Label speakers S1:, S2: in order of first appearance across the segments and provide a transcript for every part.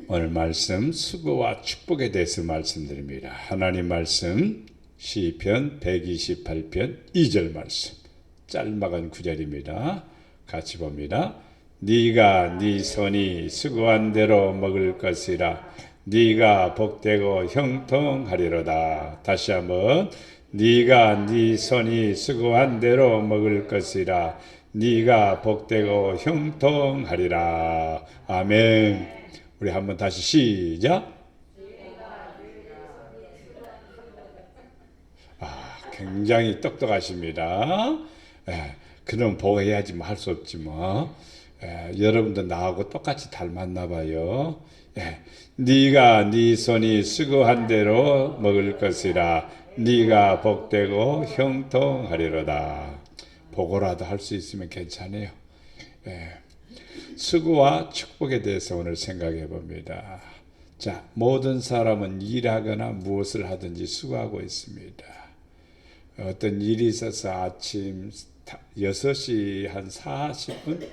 S1: 오늘 말씀 수고와 축복에 대해서 말씀드립니다. 하나님 말씀 시편 128편 2절 말씀 짤막한 구절입니다. 같이 봅니다. 네가 네 손이 수고한 대로 먹을 것이라 네가 복되고 형통하리로다. 다시 한번 네가 네 손이 수고한 대로 먹을 것이라 네가 복되고 형통하리라. 아멘. 우리 한번 다시 시작. 굉장히 똑똑하십니다. 그럼 보고 해야지 뭐 할 수 없지 뭐. 여러분도 나하고 똑같이 닮았나 봐요. 네가 네 손이 수고한 대로 먹을 것이라 네가 복되고 형통하리로다. 보고라도 할 수 있으면 괜찮아요. 수고와 축복에 대해서 오늘 생각해 봅니다. 자, 모든 사람은 일하거나 무엇을 하든지 수고하고 있습니다. 어떤 일이 있어서 아침 6시 한 40분?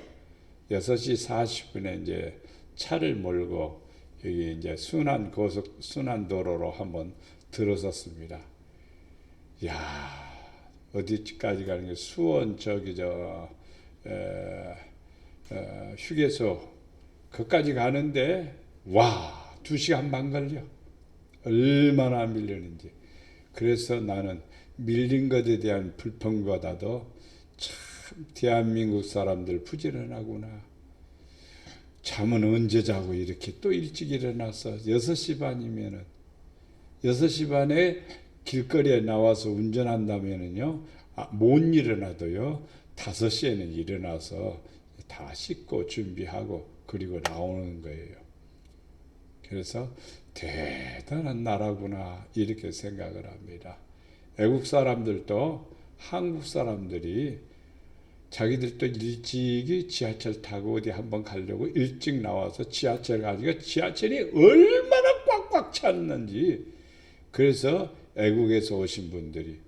S1: 6시 40분에 이제 차를 몰고 여기 이제 순환도로로 한번 들어섰습니다. 야, 어디까지 가는 게 수원 휴게소 거기까지 가는데 와 2시간 반 걸려. 얼마나 밀리는지. 그래서 나는 밀린 것에 대한 불평보다도 참 대한민국 사람들 부지런하구나. 잠은 언제 자고 이렇게 또 일찍 일어나서 6시 반이면은 6시 반에 길거리에 나와서 운전한다면은요 못 일어나도요 5시에는 일어나서 다 씻고 준비하고 그리고 나오는 거예요. 그래서 대단한 나라구나 이렇게 생각을 합니다. 외국 사람들도 한국 사람들이 자기들도 일찍이 지하철 타고 어디 한번 가려고 일찍 나와서 지하철 가지고 지하철이 얼마나 꽉꽉 찼는지. 그래서 외국에서 오신 분들이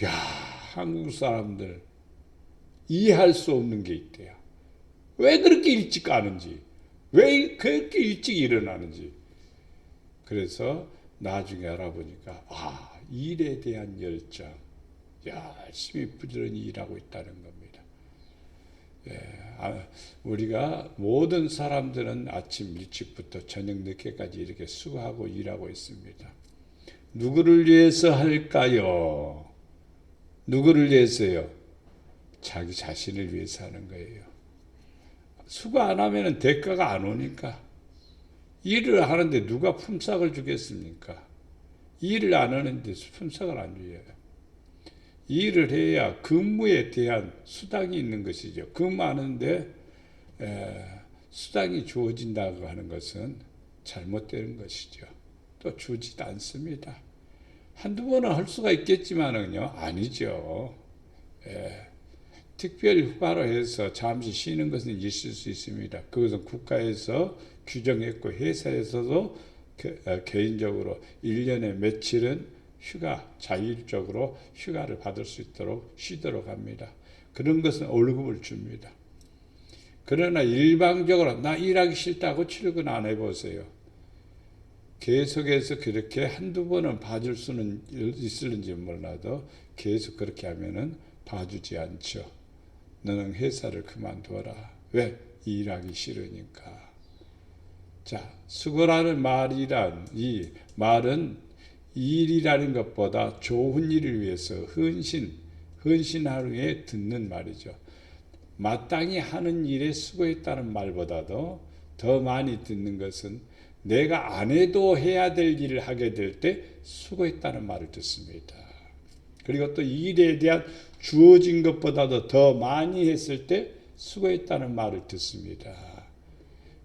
S1: 야 한국 사람들 이해할 수 없는 게 있대요. 왜 그렇게 일찍 가는지, 왜 그렇게 일찍 일어나는지. 그래서 나중에 알아보니까 일에 대한 열정, 열심히 부지런히 일하고 있다는 겁니다. 우리가 모든 사람들은 아침 일찍부터 저녁 늦게까지 이렇게 수고하고 일하고 있습니다. 누구를 위해서 할까요? 누구를 위해서요? 자기 자신을 위해서 하는 거예요. 수고 안 하면 대가가 안 오니까. 일을 하는데 누가 품삯을 주겠습니까? 일을 안 하는데 품삯을 안 줘요. 일을 해야 근무에 대한 수당이 있는 것이죠. 근무하는데 수당이 주어진다고 하는 것은 잘못되는 것이죠. 또 주지도 않습니다. 한두 번은 할 수가 있겠지만은요, 아니죠. 특별 휴가로 해서 잠시 쉬는 것은 있을 수 있습니다. 그것은 국가에서 규정했고 회사에서도 개인적으로 1년에 며칠은 휴가, 자율적으로 휴가를 받을 수 있도록 쉬도록 합니다. 그런 것은 월급을 줍니다. 그러나 일방적으로 나 일하기 싫다고 출근 안 해보세요. 계속해서 그렇게 한두 번은 봐줄 수는 있을는지 몰라도 계속 그렇게 하면은 봐주지 않죠. 너는 회사를 그만둬라. 왜? 일하기 싫으니까. 자, 수고라는 말이란 이 말은 일이라는 것보다 좋은 일을 위해서 헌신하는 게 듣는 말이죠. 마땅히 하는 일에 수고했다는 말보다도 더 많이 듣는 것은 내가 안 해도 해야 될 일을 하게 될 때 수고했다는 말을 듣습니다. 그리고 또 일에 대한 주어진 것보다도 더 많이 했을 때 수고했다는 말을 듣습니다.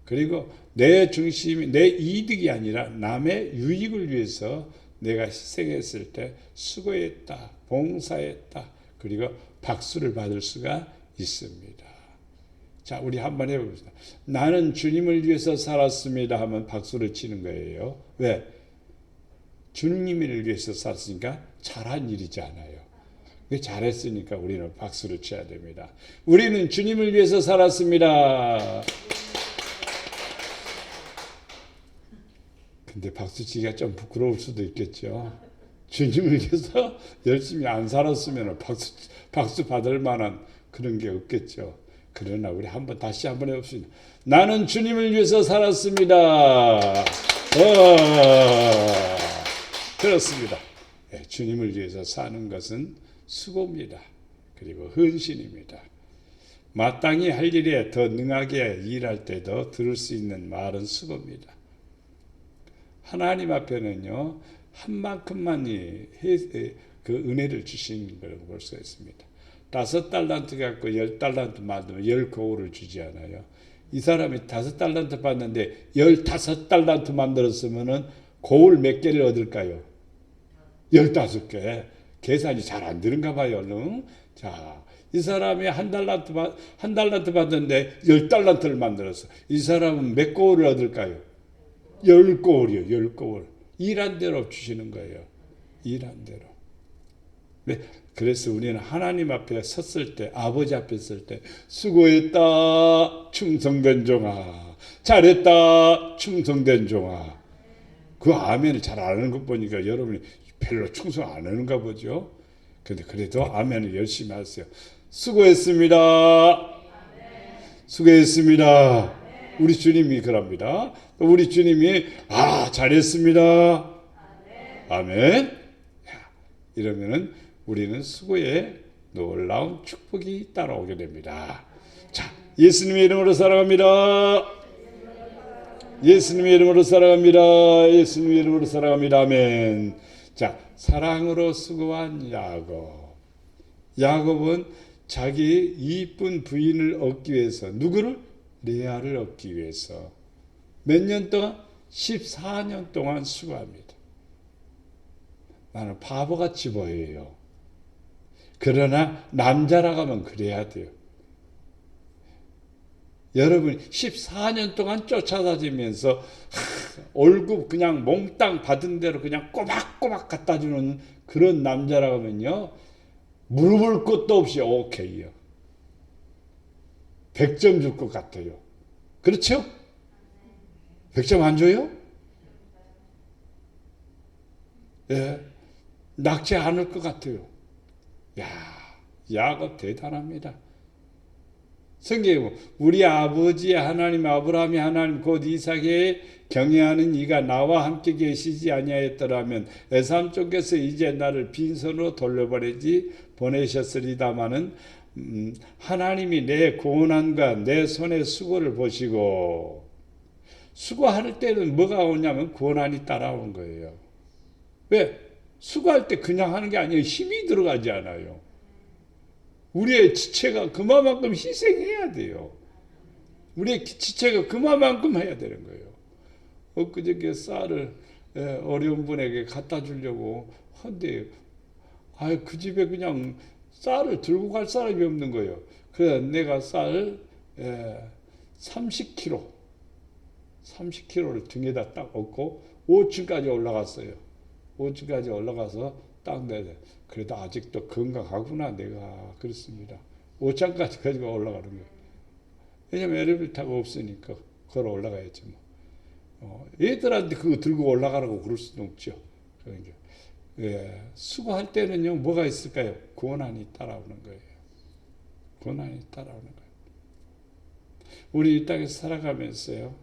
S1: 그리고 내 중심이 내 이득이 아니라 남의 유익을 위해서 내가 희생했을 때 수고했다, 봉사했다, 그리고 박수를 받을 수가 있습니다. 자, 우리 한번 해봅시다. 나는 주님을 위해서 살았습니다 하면 박수를 치는 거예요. 왜? 주님을 위해서 살았으니까 잘한 일이잖아요. 잘했으니까 우리는 박수를 쳐야 됩니다. 우리는 주님을 위해서 살았습니다. 근데 박수치기가 좀 부끄러울 수도 있겠죠. 주님을 위해서 열심히 안 살았으면 박수 받을 만한 그런 게 없겠죠. 그러나 우리 다시 한번 해봅시다. 나는 주님을 위해서 살았습니다. 그렇습니다. 네, 주님을 위해서 사는 것은 수고입니다. 그리고 헌신입니다. 마땅히 할 일에 더 능하게 일할 때도 들을 수 있는 말은 수고입니다. 하나님 앞에는요, 한 만큼만이 그 은혜를 주신 걸 볼 수가 있습니다. 5달란트 갖고 10달란트 만들면 10거울을 주지 않아요. 이 사람이 5달란트 받는데 15달란트 만들었으면은 거울 몇 개를 얻을까요? 15개. 계산이 잘 안 되는가 봐요. 자, 이 사람이 한 달란트 받는데 10달란트를 만들었어. 이 사람은 몇 거울을 얻을까요? 10거울이요. 10거울. 일한 대로 주시는 거예요. 일한 대로. 네, 그래서 우리는 하나님 앞에 섰을 때, 아버지 앞에 섰을 때, 수고했다, 충성된 종아. 잘했다, 충성된 종아. 그 아멘을 잘 안 하는 것 보니까 여러분이 별로 충성 안 하는가 보죠. 근데 그래도 아멘을 열심히 하세요. 수고했습니다. 수고했습니다. 우리 주님이 그럽니다. 우리 주님이 잘했습니다. 아멘. 이러면은 우리는 수고에 놀라운 축복이 따라오게 됩니다. 자, 예수님의 이름으로 살아갑니다. 예수님의 이름으로 살아갑니다. 예수님의 이름으로 살아갑니다. 아멘. 자, 사랑으로 수고한 야곱. 야곱은 자기 이쁜 부인을 얻기 위해서, 누구를? 레아를 얻기 위해서 몇 년 동안? 14년 동안 수고합니다. 나는 바보같이 보여요. 그러나 남자라고 하면 그래야 돼요. 여러분 14년 동안 쫓아다니면서 월급 그냥 몽땅 받은 대로 그냥 꼬박꼬박 갖다 주는 그런 남자라고 하면요, 물어볼 것도 없이 오케이요. 100점 줄 것 같아요. 그렇죠? 100점 안 줘요? 예, 낙지 않을 것 같아요. 야, 야곱 대단합니다. 성경에 우리 아버지 하나님 아브라함이 하나님 곧 이삭에 경외하는 이가 나와 함께 계시지 아니하였더라면 에삼 쪽에서 이제 나를 빈손으로 보내셨으리다마는 하나님이 내 고난과 내 손의 수고를 보시고, 수고할 때는 뭐가 오냐면 고난이 따라오는 거예요. 왜? 수고할 때 그냥 하는 게 아니에요. 힘이 들어가지 않아요. 우리의 지체가 그만큼 희생해야 돼요. 우리의 지체가 그만큼 해야 되는 거예요. 엊그저께 쌀을 어려운 분에게 갖다 주려고 한데, 그 집에 그냥 쌀을 들고 갈 사람이 없는 거예요. 그래서 내가 쌀 30kg를 등에다 딱 얹고 5층까지 올라갔어요. 5층까지 올라가서 딱 내야 돼. 그래도 아직도 건강하구나 내가 그렇습니다. 5층까지 가지고 올라가는 거예요. 왜냐면 엘리베이터가 없으니까 걸어 올라가야지 뭐. 얘들한테 그거 들고 올라가라고 그럴 수는 없죠. 그러니까 수고할 때는요 뭐가 있을까요? 고난이 따라오는 거예요. 고난이 따라오는 거예요. 우리 이 땅에서 살아가면서요,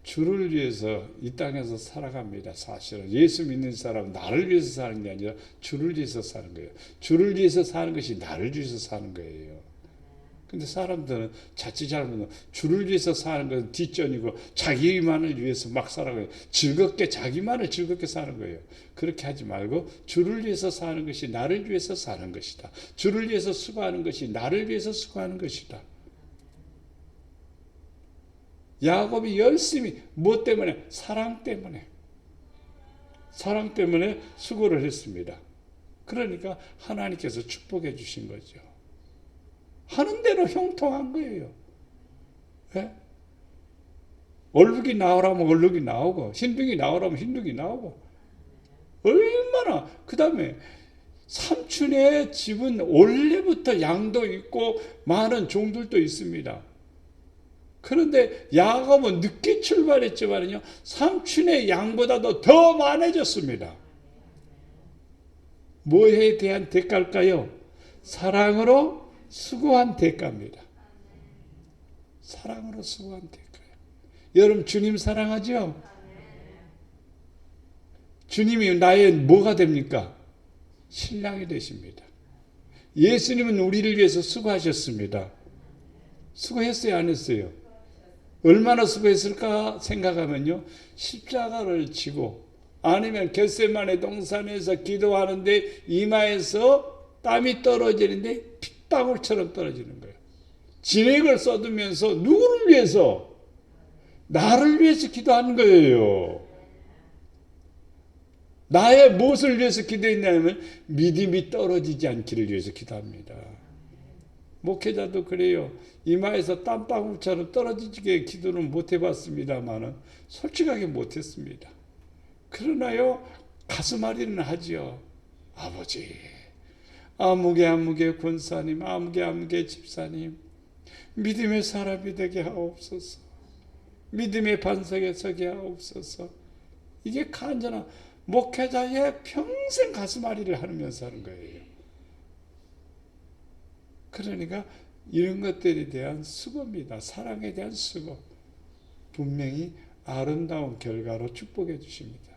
S1: 주를 위해서 이 땅에서 살아갑니다. 사실은 예수 믿는 사람은 나를 위해서 사는 게 아니라 주를 위해서 사는 거예요. 주를 위해서 사는 것이 나를 위해서 사는 거예요. 근데 사람들은 자칫 잘못하면 주를 위해서 사는 것은 뒷전이고 자기만을 위해서 막 살아가요. 자기만을 즐겁게 사는 거예요. 그렇게 하지 말고 주를 위해서 사는 것이 나를 위해서 사는 것이다. 주를 위해서 수고하는 것이 나를 위해서 수고하는 것이다. 야곱이 열심히 무엇 때문에? 사랑 때문에 수고를 했습니다. 그러니까 하나님께서 축복해 주신 거죠. 하는 대로 형통한 거예요. 네? 얼룩이 나오라면 얼룩이 나오고, 흰둥이 나오라면 흰둥이 나오고, 얼마나. 그 다음에 삼촌의 집은 원래부터 양도 있고 많은 종들도 있습니다. 그런데 야곱은 늦게 출발했지만요, 삼촌의 양보다도 더 많아졌습니다. 뭐에 대한 대가일까요? 사랑으로 수고한 대가입니다. 사랑으로 수고한 대가예요. 여러분 주님 사랑하죠? 주님이 나의 뭐가 됩니까? 신랑이 되십니다. 예수님은 우리를 위해서 수고하셨습니다. 수고했어요, 안 했어요? 얼마나 수고했을까 생각하면요, 십자가를 지고 아니면 겟세마네 동산에서 기도하는데 이마에서 땀이 떨어지는데 핏방울처럼 떨어지는 거예요. 진액을 쏟으면서 누구를 위해서? 나를 위해서 기도하는 거예요. 나의 무엇을 위해서 기도했냐면 믿음이 떨어지지 않기를 위해서 기도합니다. 목회자도 그래요. 이마에서 땀방울처럼 떨어지게 기도는 못 해봤습니다만은 솔직하게 못했습니다. 그러나요, 가슴앓이는 하지요. 아버지, 아무개 권사님, 아무개 집사님, 믿음의 사람이 되게 하옵소서. 믿음의 반석에 서게 하옵소서. 이게 간절한 목회자의 평생 가슴앓이를 하면서 하는 거예요. 그러니까 이런 것들에 대한 수고입니다. 사랑에 대한 수고. 분명히 아름다운 결과로 축복해 주십니다.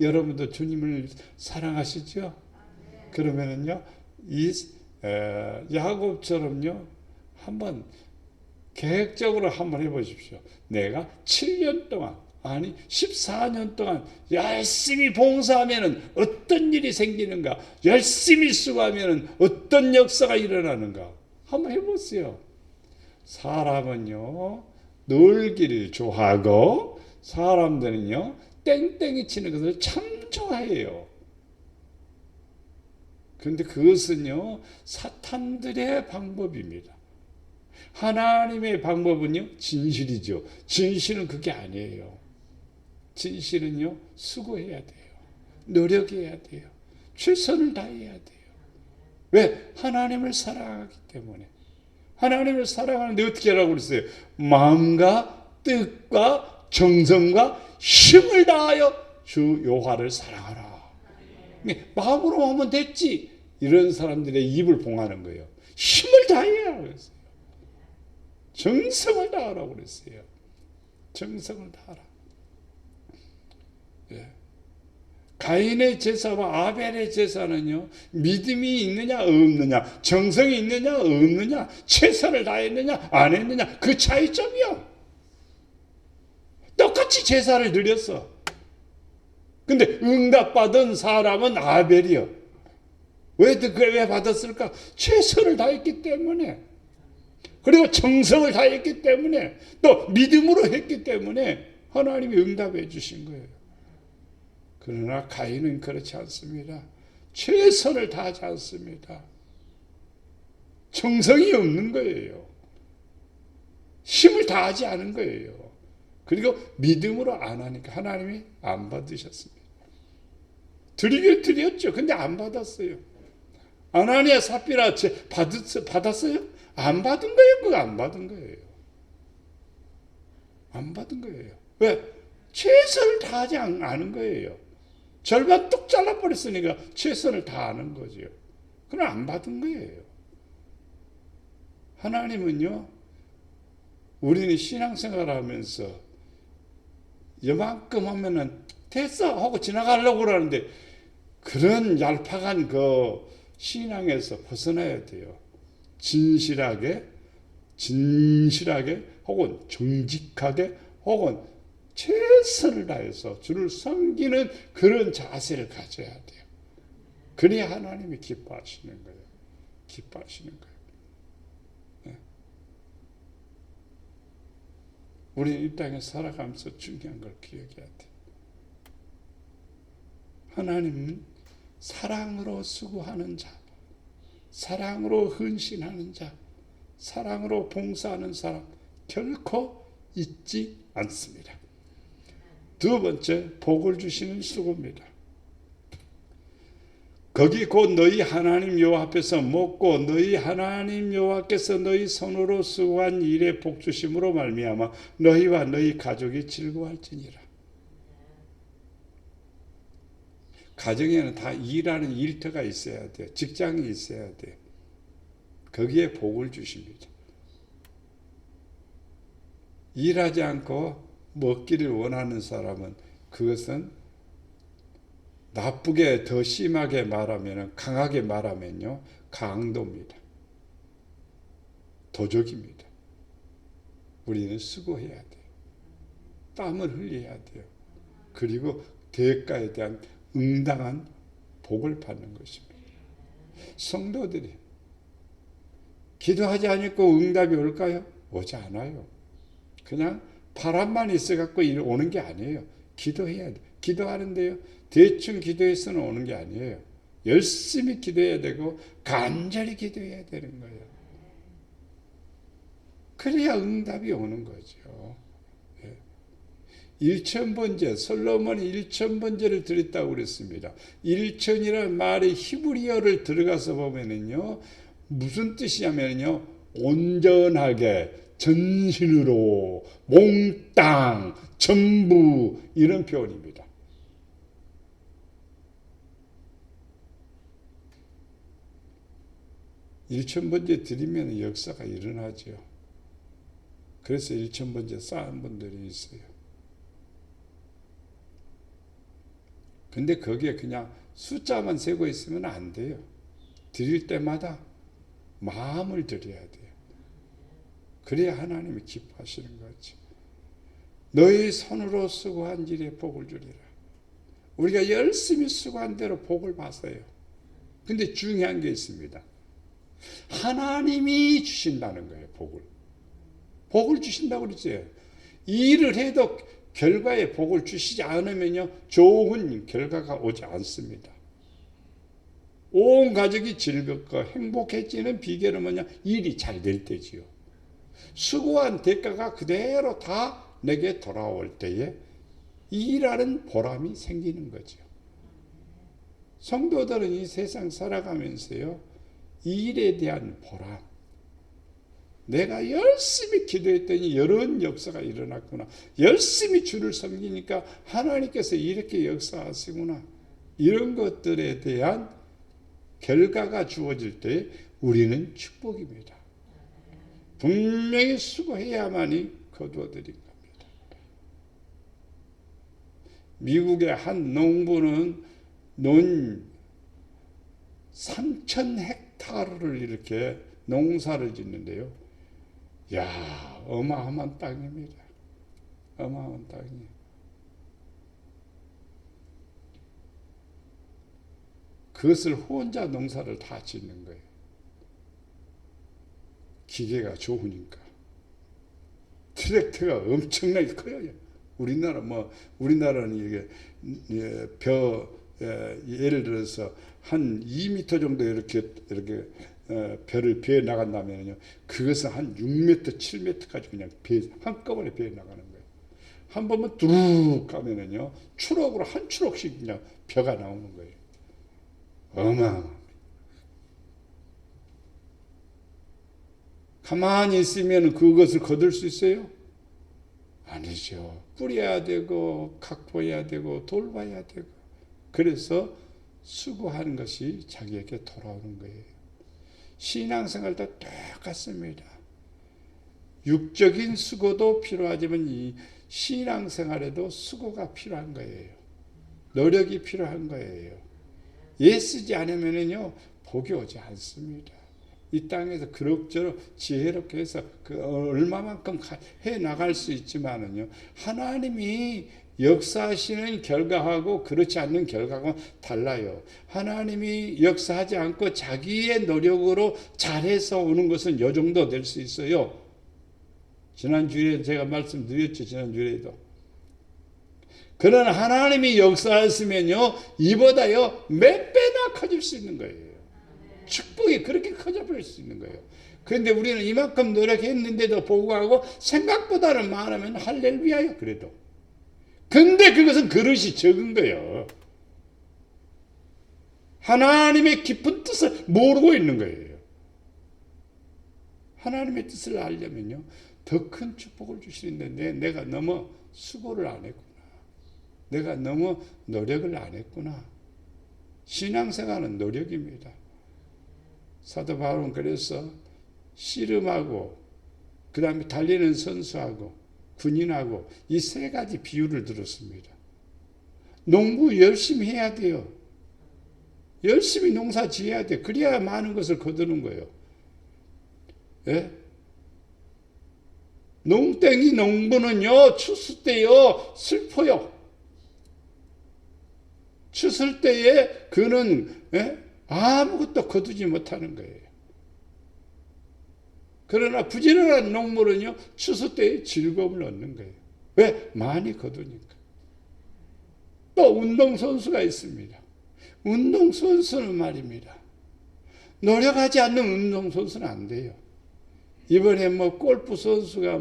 S1: 여러분도 주님을 사랑하시죠? 그러면은요, 이 야곱처럼요, 한번 계획적으로 한번 해보십시오. 내가 7년 동안, 아니 14년 동안 열심히 봉사하면은 어떤 일이 생기는가? 열심히 수고하면은 어떤 역사가 일어나는가? 한번 해보세요. 사람은요, 놀기를 좋아하고 사람들은요, 땡땡이 치는 것을 참 좋아해요. 그런데 그것은요, 사탄들의 방법입니다. 하나님의 방법은요, 진실이죠. 진실은 그게 아니에요. 진실은요, 수고해야 돼요. 노력해야 돼요. 최선을 다해야 돼요. 왜? 하나님을 사랑하기 때문에. 하나님을 사랑하는데 어떻게 하라고 그랬어요? 마음과 뜻과 정성과 힘을 다하여 주 여호와를 사랑하라. 마음으로 하면 됐지. 이런 사람들의 입을 봉하는 거예요. 힘을 다해야 그랬어요. 정성을 다하라고 그랬어요. 정성을 다하라. 예. 가인의 제사와 아벨의 제사는요, 믿음이 있느냐 없느냐, 정성이 있느냐 없느냐, 최선을 다했느냐 안 했느냐, 그 차이점이요. 똑같이 제사를 드렸어. 근데 응답받은 사람은 아벨이요. 왜 받았을까? 최선을 다했기 때문에, 그리고 정성을 다했기 때문에, 또 믿음으로 했기 때문에 하나님이 응답해 주신 거예요. 그러나 가인은 그렇지 않습니다. 최선을 다하지 않습니다. 정성이 없는 거예요. 힘을 다하지 않은 거예요. 그리고 믿음으로 안 하니까 하나님이 안 받으셨습니다. 드리긴 드렸죠. 근데 안 받았어요. 아나니아 삽비라 받았어요? 안 받은 거예요. 그거 안 받은 거예요. 안 받은 거예요. 왜? 최선을 다하지 않은 거예요. 절반 뚝 잘라버렸으니까 최선을 다하는 거죠. 그럼 안 받은 거예요. 하나님은요, 우리는 신앙생활 하면서 이만큼 하면은 됐어 하고 지나가려고 그러는데, 그런 얄팍한 그 신앙에서 벗어나야 돼요. 진실하게 혹은 정직하게 혹은 최선을 다해서 주를 섬기는 그런 자세를 가져야 돼요. 그래야 하나님이 기뻐하시는 거예요. 기뻐하시는 거예요. 네. 우리는 이 땅에 살아가면서 중요한 걸 기억해야 돼요. 하나님은 사랑으로 수고하는 자, 사랑으로 헌신하는 자, 사랑으로 봉사하는 사람 결코 잊지 않습니다. 두 번째, 복을 주시는 수고입니다. 거기 곧 너희 하나님 여호와 앞에서 먹고 너희 하나님 여호와께서 너희 손으로 수고한 일에 복 주심으로 말미암아 너희와 너희 가족이 즐거워할지니라. 가정에는 다 일하는 일터가 있어야 돼요. 직장이 있어야 돼요. 거기에 복을 주십니다. 일하지 않고 먹기를 원하는 사람은 그것은 나쁘게 더 심하게 말하면 강하게 말하면요. 강도입니다. 도적입니다. 우리는 수고해야 돼요. 땀을 흘려야 돼요. 그리고 대가에 대한 응당한 복을 받는 것입니다. 성도들이 기도하지 않고 응답이 올까요? 오지 않아요. 그냥 바람만 있어갖고 오는 게 아니에요. 기도해야 돼. 기도하는데요. 대충 기도해서는 오는 게 아니에요. 열심히 기도해야 되고 간절히 기도해야 되는 거예요. 그래야 응답이 오는 거죠. 일천번제, 솔로몬이 일천번제를 드렸다고 그랬습니다. 일천이라는 말이 히브리어를 들어가서 보면은요, 무슨 뜻이냐면요, 온전하게, 전신으로, 몽땅, 전부, 이런 표현입니다. 일천번제 드리면 역사가 일어나죠. 그래서 일천번제 쌓은 분들이 있어요. 근데 거기에 그냥 숫자만 세고 있으면 안 돼요. 드릴 때마다 마음을 드려야 돼요. 그래야 하나님이 기뻐하시는 거죠. 너희 손으로 수고한 일에 복을 주리라. 우리가 열심히 수고한 대로 복을 받아요. 근데 중요한 게 있습니다. 하나님이 주신다는 거예요. 복을 주신다고 그러죠. 일을 해도 결과에 복을 주시지 않으면요, 좋은 결과가 오지 않습니다. 온 가족이 즐겁고 행복해지는 비결은 뭐냐? 일이 잘 될 때지요. 수고한 대가가 그대로 다 내게 돌아올 때에 일하는 보람이 생기는 거죠. 성도들은 이 세상 살아가면서요, 일에 대한 보람, 내가 열심히 기도했더니 이런 역사가 일어났구나. 열심히 주를 섬기니까 하나님께서 이렇게 역사하시구나. 이런 것들에 대한 결과가 주어질 때 우리는 축복입니다. 분명히 수고해야만이 거두어드린 겁니다. 미국의 한 농부는 논 3,000헥타르를 이렇게 농사를 짓는데요. 야, 어마어마한 땅입니다. 어마어마한 땅이에요. 그것을 혼자 농사를 다 짓는 거예요. 기계가 좋으니까. 트랙터가 엄청나게 커요. 우리나라는 이게 예를 들어서 한 2m 정도 이렇게 벼를 베어 나간다면요, 그것은 한 6m, 7m까지 그냥 한꺼번에 베어 나가는 거예요. 한 번만 뚜룩 가면은요, 추럭으로 한 추럭씩 그냥 벼가 나오는 거예요. 어마어마합니다. 가만히 있으면 그것을 거둘 수 있어요? 아니죠. 뿌려야 되고, 각보해야 되고, 돌봐야 되고. 그래서 수고하는 것이 자기에게 돌아오는 거예요. 신앙생활도 똑같습니다. 육적인 수고도 필요하지만 이 신앙생활에도 수고가 필요한 거예요. 노력이 필요한 거예요. 애쓰지 않으면요, 복이 오지 않습니다. 이 땅에서 그럭저럭 지혜롭게 해서 얼마만큼 해 나갈 수 있지만은요, 하나님이 역사하시는 결과하고 그렇지 않는 결과가 달라요. 하나님이 역사하지 않고 자기의 노력으로 잘해서 오는 것은 이 정도 될 수 있어요. 지난주에 제가 말씀드렸죠. 지난주에도. 그러나 하나님이 역사하시면요, 이보다요 몇 배나 커질 수 있는 거예요. 축복이 그렇게 커져버릴 수 있는 거예요. 그런데 우리는 이만큼 노력했는데도 불구하고 생각보다는 많으면 할렐루야요. 그래도. 근데 그것은 그릇이 적은 거예요. 하나님의 깊은 뜻을 모르고 있는 거예요. 하나님의 뜻을 알려면요, 더 큰 축복을 주시는데 내가 너무 수고를 안 했구나. 내가 너무 노력을 안 했구나. 신앙생활은 노력입니다. 사도 바울은 그래서 씨름하고 그 다음에 달리는 선수하고 군인하고 이 세 가지 비유를 들었습니다. 농부 열심히 해야 돼요. 열심히 농사 지어야 돼. 그래야 많은 것을 거두는 거예요. 예? 농땡이 농부는요, 추수 때요, 슬퍼요. 추수 때에 그는 아무것도 거두지 못하는 거예요. 그러나 부지런한 농부는요, 추수 때에 즐거움을 얻는 거예요. 왜? 많이 거두니까. 또 운동선수가 있습니다. 운동선수는 말입니다. 노력하지 않는 운동선수는 안 돼요. 이번에 골프 선수가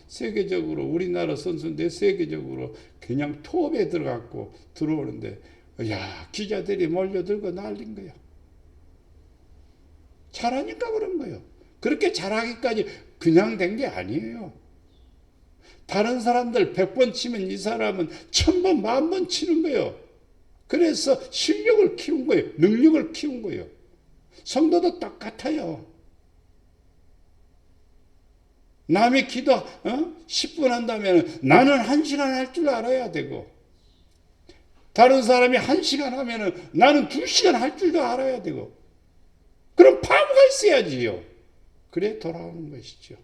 S1: 세계적으로, 우리나라 선수인데 세계적으로 그냥 톱에 들어갔고 들어오는데, 기자들이 몰려들고 난린 거예요. 잘하니까 그런 거예요. 그렇게 잘하기까지 그냥 된 게 아니에요. 다른 사람들 100번 치면 이 사람은 1000번, 10,000번 치는 거예요. 그래서 실력을 키운 거예요. 능력을 키운 거예요. 성도도 똑같아요. 남이 기도 10분 한다면 나는 1시간 할 줄 알아야 되고, 다른 사람이 1시간 하면 나는 2시간 할 줄도 알아야 되고, 그럼 파워가 있어야지요. 그래 돌아오는 것이죠.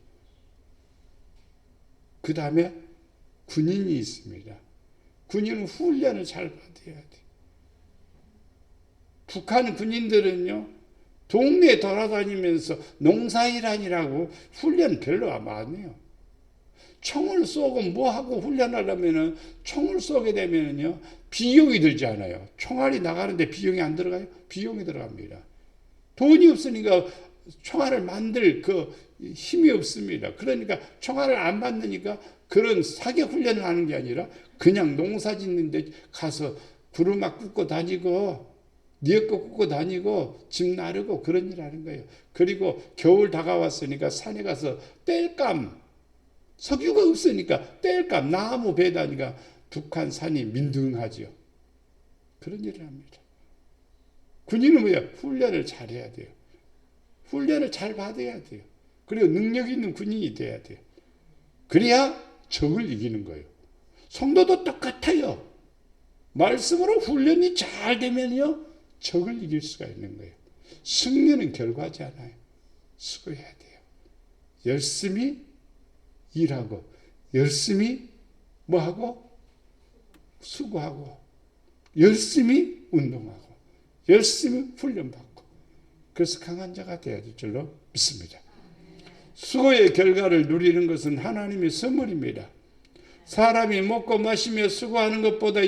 S1: 그 다음에 군인이 있습니다. 군인은 훈련을 잘 받아야 돼. 북한 군인들은요, 동네 돌아다니면서 농사일하느라고 훈련 별로 안 해요. 총을 쏘고 뭐하고 훈련하려면은, 총을 쏘게 되면은요, 비용이 들지 않아요. 총알이 나가는데 비용이 안 들어가요? 비용이 들어갑니다. 돈이 없으니까 총알을 만들 힘이 없습니다. 그러니까 총알을 안 만드니까 그런 사격 훈련을 하는 게 아니라 그냥 농사 짓는데 가서 부르막 굽고 다니고 니엇거 굽고 다니고 집 나르고 그런 일 하는 거예요. 그리고 겨울 다가왔으니까 산에 가서 땔감, 석유가 없으니까 땔감, 나무 베다니까 북한 산이 민둥하죠. 그런 일을 합니다. 군인은 뭐야? 훈련을 잘해야 돼요. 훈련을 잘 받아야 돼요. 그리고 능력 있는 군인이 돼야 돼요. 그래야 적을 이기는 거예요. 성도도 똑같아요. 말씀으로 훈련이 잘 되면요, 적을 이길 수가 있는 거예요. 승리는 결과지 않아요. 수고해야 돼요. 열심히 일하고, 열심히 뭐하고? 수고하고, 열심히 운동하고, 열심히 훈련받고, 그래서 강한 자가 되어야 될 줄로 믿습니다. 수고의 결과를 누리는 것은 하나님의 선물입니다. 사람이 먹고 마시며 수고하는 것보다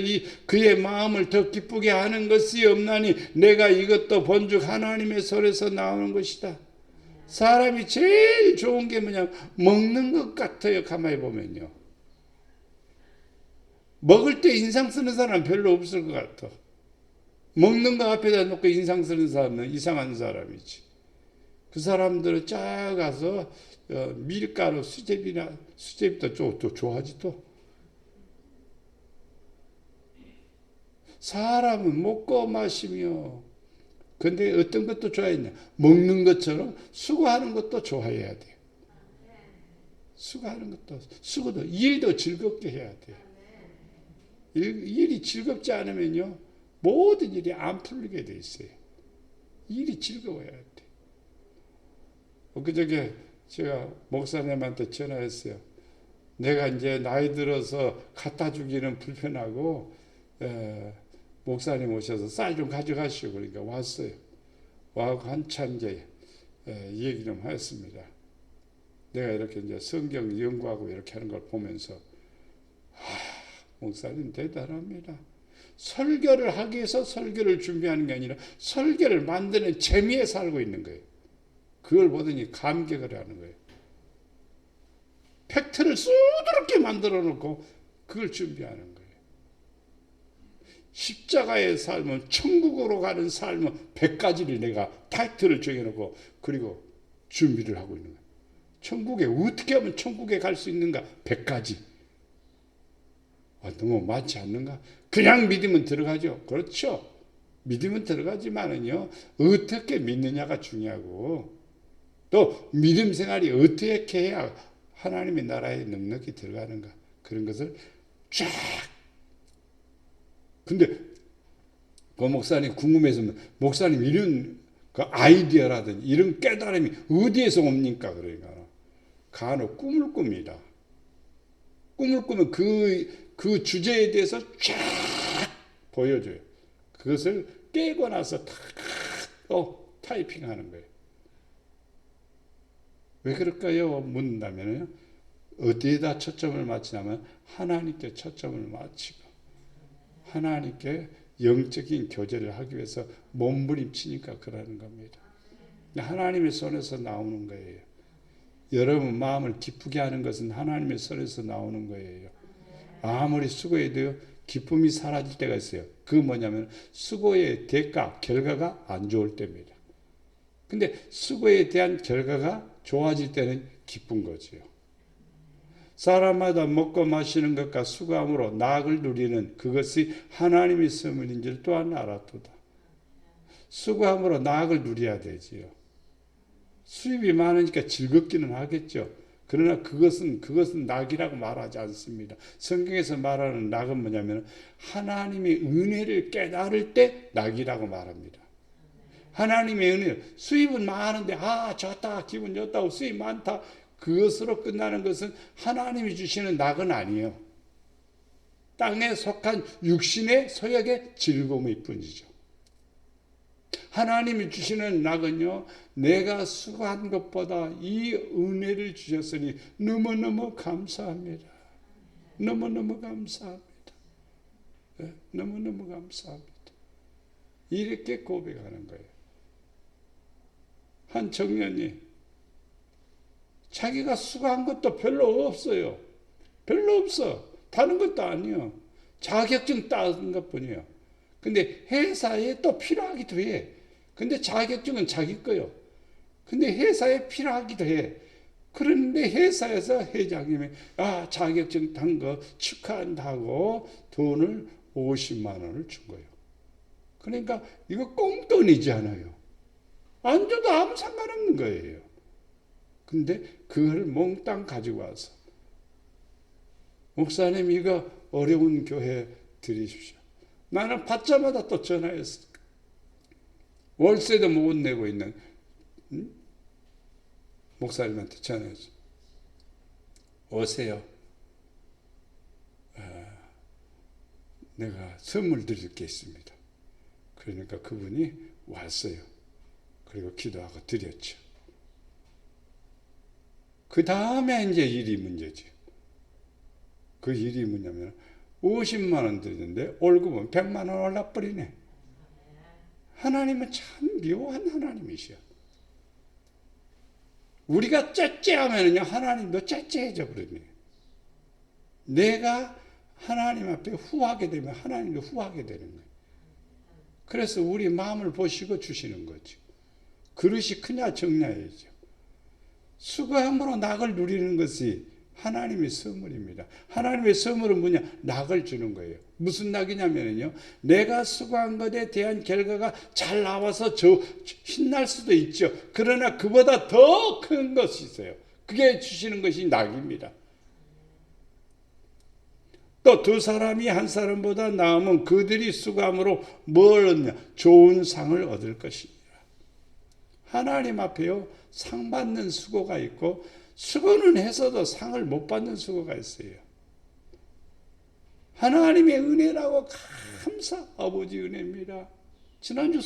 S1: 그의 마음을 더 기쁘게 하는 것이 없나니 내가 이것도 본즉 하나님의 손에서 나오는 것이다. 사람이 제일 좋은 게 뭐냐? 먹는 것 같아요. 가만히 보면요. 먹을 때 인상 쓰는 사람 별로 없을 것 같아. 먹는 거 앞에다 놓고 인상 쓰는 사람은 이상한 사람이지. 그 사람들은 쫙 가서 밀가루, 수제비도 또 좋아하지 또. 사람은 먹고 마시며, 근데 어떤 것도 좋아했냐? 먹는 것처럼 수고하는 것도 좋아해야 돼요. 수고하는 것도, 수고도, 일도 즐겁게 해야 돼요. 일이 즐겁지 않으면요, 모든 일이 안 풀리게 돼 있어요. 일이 즐거워야 돼. 그저께 제가 목사님한테 전화했어요. 내가 이제 나이 들어서 갖다 주기는 불편하고, 목사님 오셔서 쌀 좀 가져가시오. 그러니까 왔어요. 와서 한참 이제 얘기 좀 했습니다. 내가 이렇게 이제 성경 연구하고 이렇게 하는 걸 보면서, 목사님 대단합니다. 설교를 하기 위해서 설교를 준비하는 게 아니라 설교를 만드는 재미에 살고 있는 거예요. 그걸 보더니 감격을 하는 거예요. 팩트를 수두럽게 만들어 놓고 그걸 준비하는 거예요. 십자가의 삶은 천국으로 가는 삶은 100가지를 내가 타이틀을 정해놓고 그리고 준비를 하고 있는 거예요. 천국에 어떻게 하면 천국에 갈 수 있는가? 100가지. 너무 많지 않는가? 그냥 믿으면 들어가죠. 그렇죠. 믿으면 들어가지만은요, 어떻게 믿느냐가 중요하고, 또 믿음 생활이 어떻게 해야 하나님의 나라의 능력이 들어가는가? 그런 것을 쫙. 근데 그 목사님 궁금해서, 목사님 이런 그 아이디어라든지 이런 깨달음이 어디에서 옵니까? 그러니까 간혹 꿈을 꿉니다. 꿈을 꾸면 그 주제에 대해서 쫙 보여줘요. 그것을 깨고 나서 탁 타이핑하는 거예요. 왜 그럴까요? 묻는다면요. 어디에다 초점을 맞추냐면 하나님께 초점을 맞추고 하나님께 영적인 교제를 하기 위해서 몸부림치니까 그러는 겁니다. 하나님의 손에서 나오는 거예요. 여러분 마음을 기쁘게 하는 것은 하나님의 손에서 나오는 거예요. 아무리 수고해도요, 기쁨이 사라질 때가 있어요. 그건 뭐냐면 수고의 대가, 결과가 안 좋을 때입니다. 근데 수고에 대한 결과가 좋아질 때는 기쁜 거지요. 사람마다 먹고 마시는 것과 수고함으로 낙을 누리는 그것이 하나님의 선물인 줄 또한 알았도다. 수고함으로 낙을 누려야 되지요. 수입이 많으니까 즐겁기는 하겠죠. 그러나 그것은 낙이라고 말하지 않습니다. 성경에서 말하는 낙은 뭐냐면 하나님의 은혜를 깨달을 때 낙이라고 말합니다. 하나님의 은혜, 수입은 많은데 좋다, 기분 좋다고 수입 많다, 그것으로 끝나는 것은 하나님이 주시는 낙은 아니에요. 땅에 속한 육신의 소욕의 즐거움일 뿐이죠. 하나님이 주시는 낙은요, 내가 수고한 것보다 이 은혜를 주셨으니 너무너무 감사합니다. 너무너무 감사합니다. 너무너무 감사합니다. 이렇게 고백하는 거예요. 한 청년이 자기가 수고한 것도 별로 없어요. 별로 없어. 다른 것도 아니요. 자격증 따는 것뿐이에요. 근데 회사에 또 필요하기도 해. 근데 자격증은 자기 거요. 근데 회사에 필요하기도 해. 그런데 회사에서 회장님이 자격증 탄 거 축하한다고 돈을 50만 원을 준 거예요. 그러니까 이거 꽁돈이지 않아요. 안 줘도 아무 상관없는 거예요. 근데 그걸 몽땅 가지고 와서 목사님 이거 어려운 교회 드리십시오. 나는 받자마다 또 전화했어. 월세도 못 내고 있는 목사님한테 전화했어. 오세요. 내가 선물 드릴 게 있습니다. 그러니까 그분이 왔어요. 그리고 기도하고 드렸죠. 그 다음에 이제 일이 문제지. 그 일이 뭐냐면 50만 원 드리는데 월급은 100만 원 올라버리네. 하나님은 참 묘한 하나님이시여. 우리가 째째하면요 하나님도 째째해져 버리네. 내가 하나님 앞에 후하게 되면 하나님도 후하게 되는 거예요. 그래서 우리 마음을 보시고 주시는 거죠. 그릇이 크냐 적냐이죠. 수고함으로 낙을 누리는 것이 하나님의 선물입니다. 하나님의 선물은 뭐냐? 낙을 주는 거예요. 무슨 낙이냐면요, 내가 수고한 것에 대한 결과가 잘 나와서 신날 수도 있죠. 그러나 그보다 더 큰 것이 있어요. 그게 주시는 것이 낙입니다. 또 두 사람이 한 사람보다 나으면 그들이 수고함으로 뭘 얻냐? 좋은 상을 얻을 것이니라. 하나님 앞에요, 상 받는 수고가 있고 수고는 했어도 상을 못 받는 수고가 있어요. 하나님의 은혜라고 감사, 아버지 은혜입니다. 지난주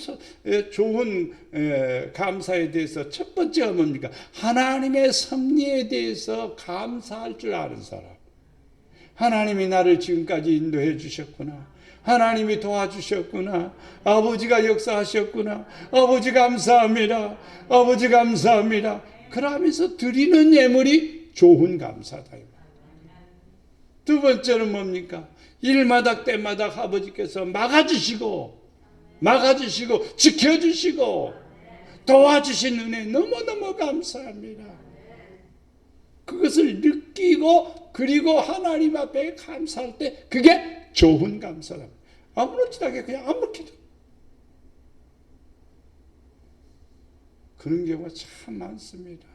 S1: 좋은 감사에 대해서 첫 번째가 뭡니까? 하나님의 섭리에 대해서 감사할 줄 아는 사람. 하나님이 나를 지금까지 인도해 주셨구나. 하나님이 도와주셨구나. 아버지가 역사하셨구나. 아버지 감사합니다. 아버지 감사합니다. 그러면서 드리는 예물이 좋은 감사다. 두 번째는 뭡니까? 일마다 때마다 아버지께서 막아주시고 지켜주시고 도와주신 은혜 너무너무 감사합니다. 그것을 느끼고 그리고 하나님 앞에 감사할 때 그게 좋은 감사랍니다. 아무렇지도 않게 그냥 아무렇게도. 그런 경우가 참 많습니다.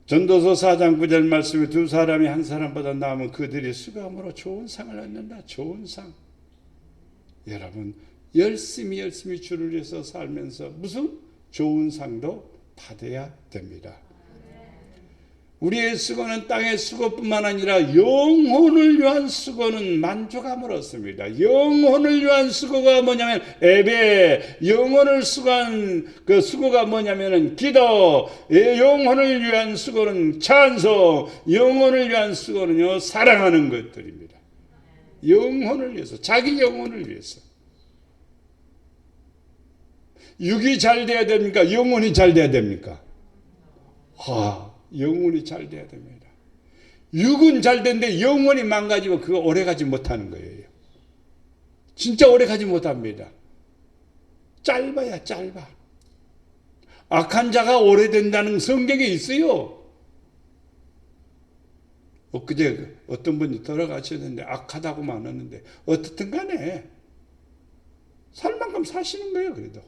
S1: 전도서 4장 9절 말씀에 두 사람이 한 사람보다 나으면 그들이 수고함으로 좋은 상을 얻는다. 좋은 상. 여러분 열심히 주를 위해서 살면서 무슨 좋은 상도 받아야 됩니다. 우리의 수고는 땅의 수고뿐만 아니라 영혼을 위한 수고는 만족함을 얻습니다. 영혼을 위한 수고가 뭐냐면 예배, 영혼을 수고한 그 수고가 뭐냐면은 기도, 영혼을 위한 수고는 찬송, 영혼을 위한 수고는요 사랑하는 것들입니다. 영혼을 위해서, 자기 영혼을 위해서. 육이 잘 돼야 됩니까? 영혼이 잘 돼야 됩니까? 영혼이 잘 돼야 됩니다. 육은 잘 되는데 영혼이 망가지면 그거 오래가지 못하는 거예요. 진짜 오래가지 못합니다. 짧아야 짧아. 악한 자가 오래된다는 성경에 있어요. 엊그제 어떤 분이 돌아가셨는데 악하다고만 하는데 어떻든 간에 살 만큼 사시는 거예요. 그래도.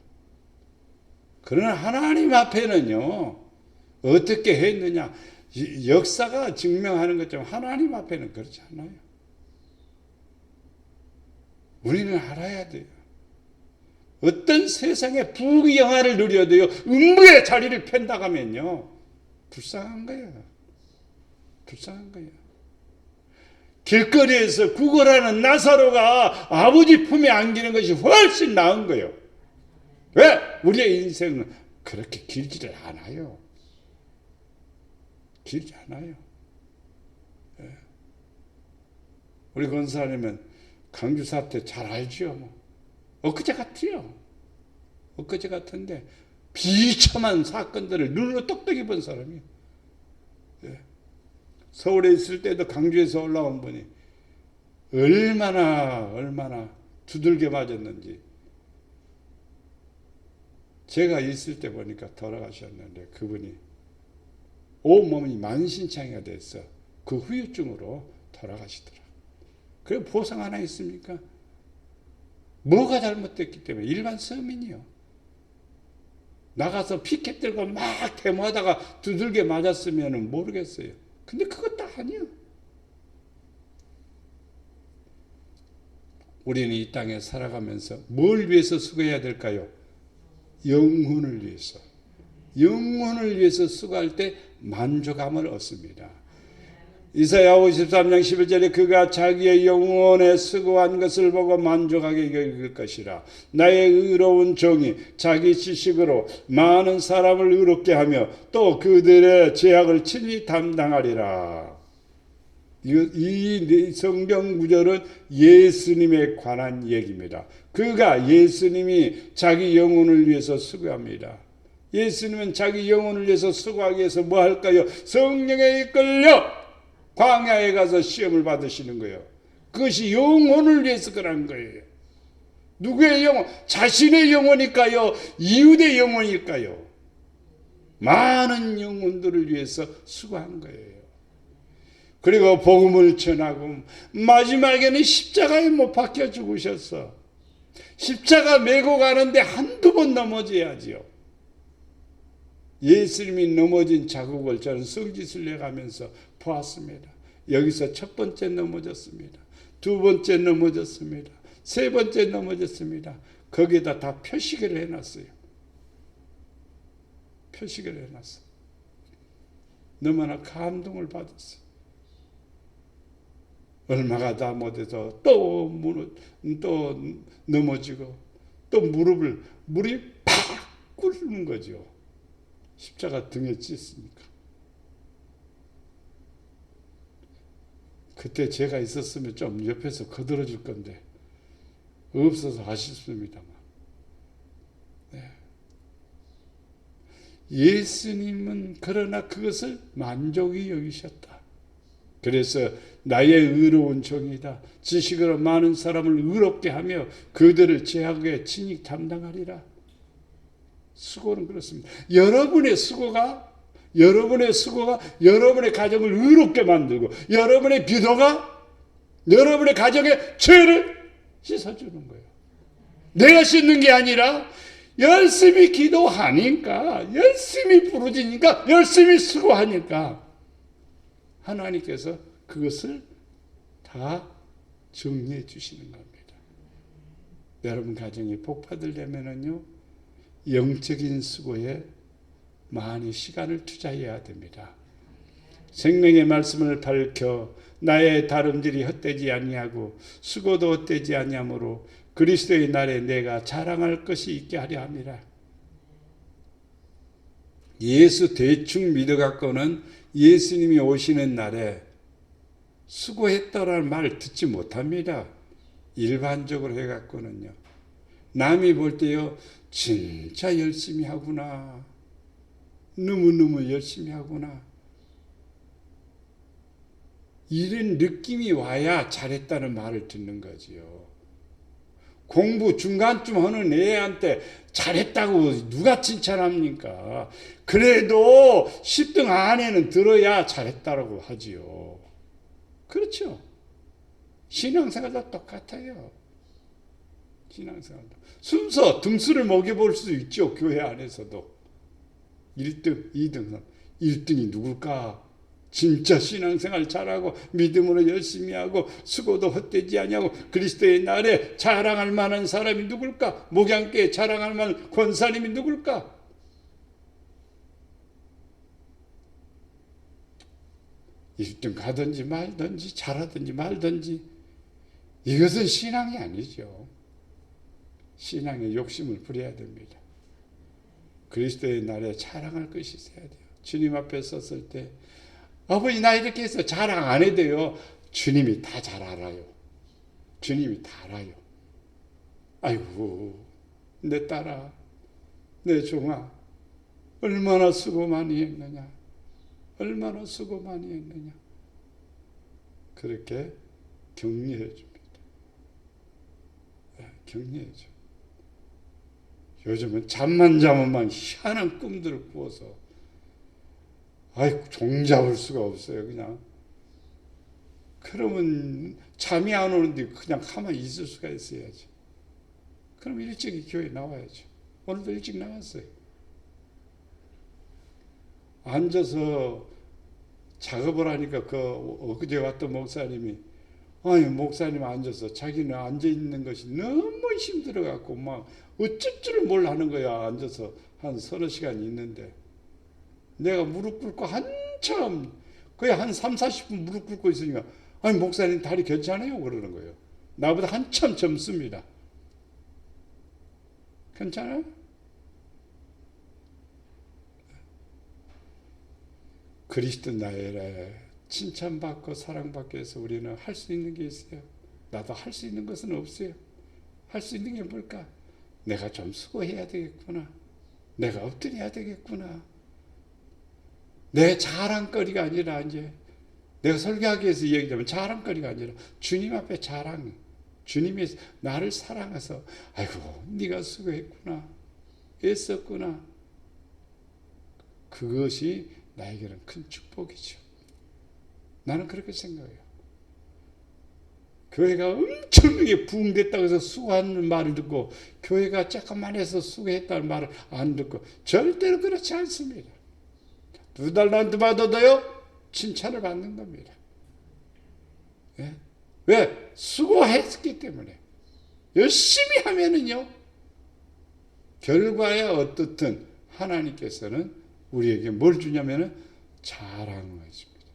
S1: 그러나 하나님 앞에는요. 어떻게 했느냐? 역사가 증명하는 것처럼 하나님 앞에는 그렇지 않아요. 우리는 알아야 돼요. 어떤 세상에 부귀영화를 누려도요. 음부의 자리를 편다가면요. 불쌍한 거예요. 불쌍한 거예요. 길거리에서 구걸하는 나사로가 아버지 품에 안기는 것이 훨씬 나은 거예요. 왜? 우리의 인생은 그렇게 길지를 않아요. 길지 않아요. 우리 권사님은 강주 사태 잘 알죠. 엊그제 같아요. 엊그제 같은데 비참한 사건들을 눈으로 똑똑히 본 사람이에요. 서울에 있을 때도 강주에서 올라온 분이 얼마나 두들겨 맞았는지 제가 있을 때 보니까 돌아가셨는데 그분이 온몸이 만신창이가 돼서 그 후유증으로 돌아가시더라. 그래 보상 하나 있습니까? 뭐가 잘못됐기 때문에 일반 서민이요. 나가서 피켓 들고 막 데모하다가 두들겨 맞았으면 모르겠어요. 근데 그것도 아니요. 우리는 이 땅에 살아가면서 뭘 위해서 수고해야 될까요? 영혼을 위해서. 영혼을 위해서 수고할 때 만족함을 얻습니다. 이사야 53장 11절에 그가 자기의 영혼에 수고한 것을 보고 만족하게 여길 것이라. 나의 의로운 종이 자기 지식으로 많은 사람을 의롭게 하며 또 그들의 죄악을 친히 담당하리라. 이 성경 구절은 예수님에 관한 얘기입니다. 그가 예수님이 자기 영혼을 위해서 수고합니다. 예수님은 자기 영혼을 위해서 수고하기 위해서 뭐 할까요? 성령에 이끌려 광야에 가서 시험을 받으시는 거예요. 그것이 영혼을 위해서 그런 거예요. 누구의 영혼? 자신의 영혼일까요? 이웃의 영혼일까요? 많은 영혼들을 위해서 수고한 거예요. 그리고 복음을 전하고 마지막에는 십자가에 못 박혀 죽으셨어. 십자가 메고 가는데 한두 번 넘어져야지요. 예수님이 넘어진 자국을 저는 성지순례 가면서 보았습니다. 여기서 첫 번째 넘어졌습니다. 두 번째 넘어졌습니다. 세 번째 넘어졌습니다. 거기에다 다 표시를 해놨어요. 표시를 해놨어요. 너무나 감동을 받았어요. 얼마가 다 못해서 또 넘어지고 또 물이 팍 끓는 거죠. 십자가 등에 찢습니까? 그때 제가 있었으면 좀 옆에서 거들어줄 건데 없어서 아쉽습니다만. 네. 예수님은 그러나 그것을 만족히 여기셨다. 그래서 나의 의로운 종이다. 지식으로 많은 사람을 의롭게 하며 그들을 죄악에 친히 담당하리라. 수고는 그렇습니다. 여러분의 수고가 여러분의 가정을 의롭게 만들고 여러분의 기도가 여러분의 가정의 죄를 씻어주는 거예요. 내가 씻는 게 아니라 열심히 기도하니까, 열심히 부르짖으니까, 열심히 수고하니까 하나님께서 그것을 다 정리해 주시는 겁니다. 여러분 가정이 복 받으려면요, 영적인 수고에 많이 시간을 투자해야 됩니다. 생명의 말씀을 밝혀 나의 다름질이 헛되지 아니하고 수고도 헛되지 아니하므로 그리스도의 날에 내가 자랑할 것이 있게 하려 함이라. 예수 대충 믿어갖고는 예수님이 오시는 날에 수고했다라는 말을 듣지 못합니다. 일반적으로 해갖고는요. 남이 볼 때요, 진짜 열심히 하구나. 너무너무 열심히 하구나. 이런 느낌이 와야 잘했다는 말을 듣는 거지요. 공부 중간쯤 하는 애한테 잘했다고 누가 칭찬합니까? 그래도 10등 안에는 들어야 잘했다고 하지요. 그렇죠. 신앙생활도 똑같아요. 신앙생활도. 순서, 등수를 먹여볼 수 있죠. 교회 안에서도. 1등, 2등, 1등이 누굴까? 진짜 신앙생활 잘하고 믿음으로 열심히 하고 수고도 헛되지 아니하고 그리스도의 날에 자랑할 만한 사람이 누굴까? 목양교에 자랑할 만한 권사님이 누굴까? 일등 가든지 말든지 잘하든지 말든지 이것은 신앙이 아니죠. 신앙의 욕심을 부려야 됩니다. 그리스도의 날에 자랑할 것이 있어야 돼요. 주님 앞에 섰을 때 아버지 나 이렇게 해서 자랑 안 해도 돼요. 주님이 다 잘 알아요. 주님이 다 알아요. 아이고 내 딸아 내 종아 얼마나 수고 많이 했느냐. 얼마나 수고 많이 했느냐. 그렇게 격려해 줍니다. 격려해 줘. 요즘은 잠만 자면만 희한한 꿈들을 꾸어서 아이고 종잡을 수가 없어요. 그냥 그러면 잠이 안 오는데 그냥 가만히 있을 수가 있어야지. 그럼 일찍 교회 나와야죠. 오늘도 일찍 나왔어요. 앉아서 작업을 하니까 그 엊그제 왔던 목사님이 아니 목사님 앉아서 자기는 앉아 있는 것이 너무 힘들어 갖고 막 어쩔 줄을 몰라 하는 거야. 앉아서 한 서너 시간 있는데 내가 무릎 꿇고 한참 거의 한 3, 40분 무릎 꿇고 있으니까 아니 목사님 다리 괜찮아요? 그러는 거예요. 나보다 한참 젊습니다. 괜찮아요? 그리스도 나이에 칭찬받고 사랑받기 위해서 우리는 할 수 있는 게 있어요. 나도 할 수 있는 것은 없어요. 할 수 있는 게 뭘까? 내가 좀 수고해야 되겠구나. 내가 엎드려야 되겠구나. 내 자랑거리가 아니라 이제 내가 설교하기 위해서 얘기하면 자랑거리가 아니라 주님 앞에 자랑. 주님이 나를 사랑해서 아이고 네가 수고했구나. 애썼구나. 그것이 나에게는 큰 축복이죠. 나는 그렇게 생각해요. 교회가 엄청나게 부흥됐다고 해서 수고하는 말을 듣고 교회가 조금만 해서 수고했다는 말을 안 듣고 절대로 그렇지 않습니다. 2달란트 받아도요 칭찬을 받는 겁니다. 예? 왜? 수고했기 때문에. 열심히 하면은요 결과야 어떻든 하나님께서는 우리에게 뭘 주냐면은 자랑을 해줍니다.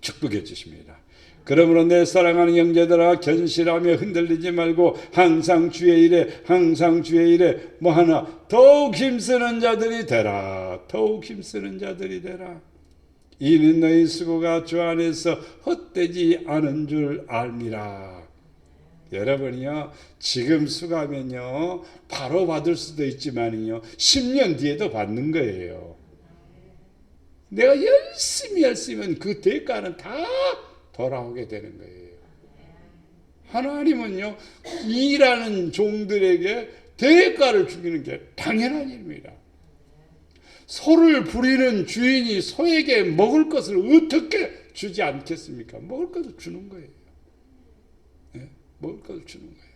S1: 축복해 주십니다. 그러므로 내 사랑하는 형제들아 견실하며 흔들리지 말고 항상 주의 일에 뭐 하나 더욱 힘쓰는 자들이 되라. 더욱 힘쓰는 자들이 되라. 이는 너희 수고가 주 안에서 헛되지 않은 줄 알미라. 여러분이요 지금 수고하면요 바로 받을 수도 있지만요 10년 뒤에도 받는 거예요. 내가 열심히 하면 그 대가는 다 돌아오게 되는 거예요. 하나님은요, 일하는 종들에게 대가를 주기는 게 당연한 일입니다. 소를 부리는 주인이 소에게 먹을 것을 어떻게 주지 않겠습니까? 먹을 것을 주는 거예요. 네? 먹을 것을 주는 거예요.